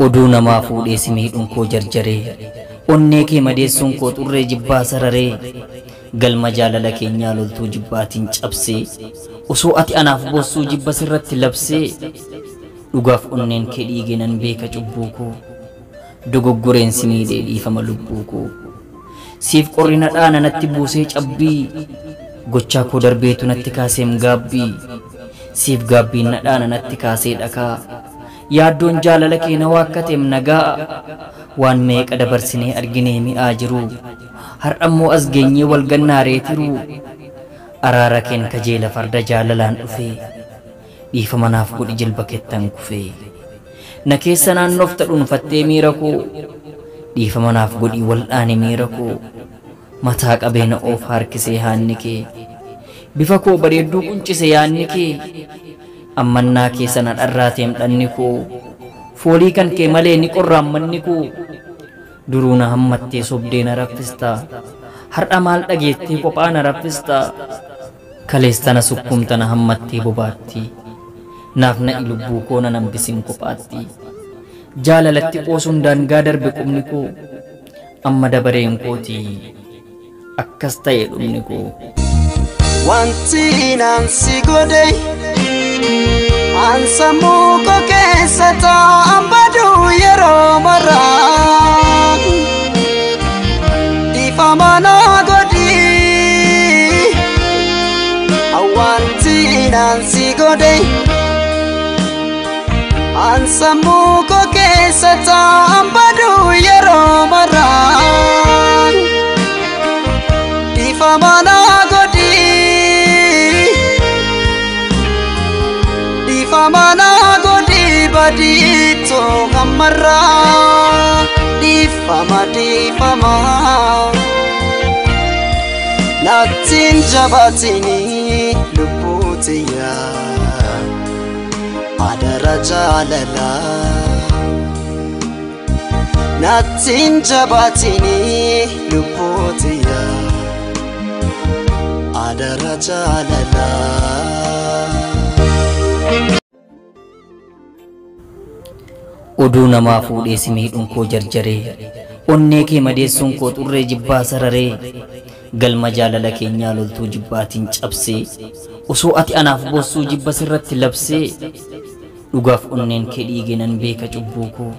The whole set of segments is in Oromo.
Oduu namaa fuudhee simiidhuun koo jarjaree onnee kee madeessuun koo xurree jibbaa sararee galma jaalala keenyaa loltuu jibbaatiin cabsee osoo ati anaaf boossuu jibba sirratti labsee dhugaaf onneen kee dhiigenan beeka cubbuu koo dogoggoreen simiidhee dhiifama lubbuu koo siif qorrina dhaana natti buusee cabbii gochaa koo darbeetu natti kaaseem gaabbii siif gaabbiin na dhaana natti kaasee dhakaa yaaddoon jaalala kee na waakkateem nagaa waan meeqa dabarsinee arginee mi'aa jiru har'ammoo as geenyee wal gannaareetiru araara keen kajeela farda jaalalaan dhufee dhiifama naaf godhi jilba kettan kufee na keessa naannofta dhuunfattee miira koo dhiifama naaf godhi wal'aane miira koo mataa qabeena oof harkisee haanni kee bifa koo bareedduu quncise yaanni kee ammannaa keessa na dharraateem dhanni koo foolii kan kee malee ni qorraan manni koo duruu na hammattee sobdee na raffistaa har'a maal dhageettee kophaa na raffistaa kaleestana sukkumta na hammattee bobaatti naaf na'i lubbuu koo na nambisin kophaatti jaalalatti qoosuun daangaa darbe qubni koo amma dabareen kooti akkas ta'e dhumni koo wanti naan si godhe ansammuu koo keessa taa'an baduu yeroo maraa dhiifama naa godhi wanti naan si godhe ansammuu koo keessa taa'an baduu yeroo maraa dhiifama naa godhi Difamana godi badito kamara difama Natin jabatini luputiya Adara jalala Natin jabatini luputiya Adara jalala Oduu namaa fuudhee simiidhuun koo jarjaree onnee kee madeessuun koo xurree jibbaa sararee galma jaalala keenyaa loltuu jibbaatiin cabsee osoo ati anaaf boossuu jibba sirratti labsee dhugaaf onneen kee dhiigenan beeka cubbuu koo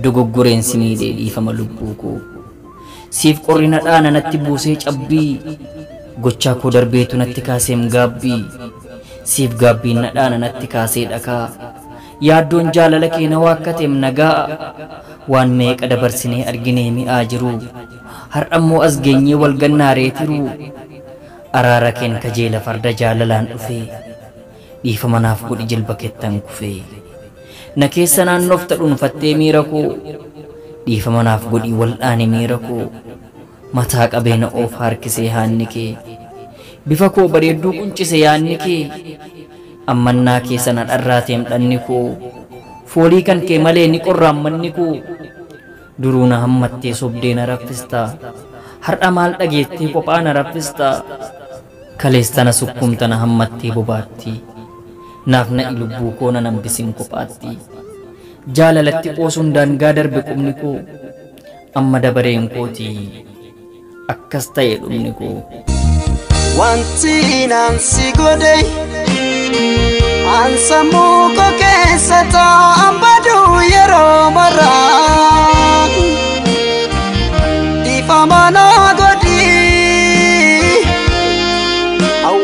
dogoggoreen simiidhee dhiifama lubbuu koo siif qorrina dhaana natti buusee cabbii gochaa koo darbeetu natti kaaseem gaabbii siif gaabbiin na dhaana natti kaasee dhakaa yaaddoon jaalala kee na waakkateem nagaa waan meeqa dabarsinee arginee mi'aa jiru har'ammoo as geenyee wal gannaareetiru araara keen kajeela farda jaalalaan dhufee dhiifama naaf godhi jilba kettan kufee na keessa naannofta dhuunfattee miira koo dhiifama naaf godhi wal'aane miira koo mataa qabeena oof harkisee haanni kee bifa koo bareedduu quncise yaanni kee ammannaa keessa na dharraateem dhanni koo foolii kan kee malee ni qorraan manni koo duruu na hammattee sobdee na raffistaa har'a maal dhageettee kophaa na raffistaa kaleestana sukkumta na hammattee bobaatti naaf na'i lubbuu koo na nambisin kophaatti jaalalatti qoosuun daangaa darbe qubni koo amma dabareen kooti akkas ta'e dhumni koo wanti naan si godhe ansammuu koo keessa taa'an baduu yeroo maraa dhiifama naa godhi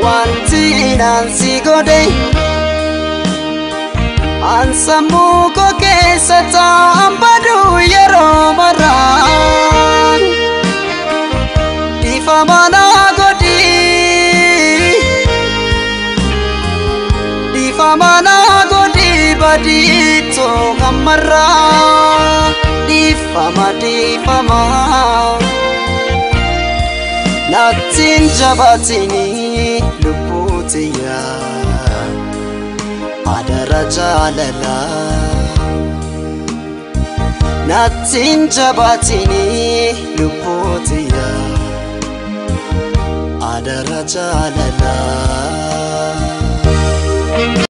wanti naan si godhe ansammuu koo keessa taa'an baduu yeroo maraa dhiifama naa godhi Difamana godi badito kamara difama Natin jabatini luputiya Adara jalala Natin jabatini luputiya Adara jalala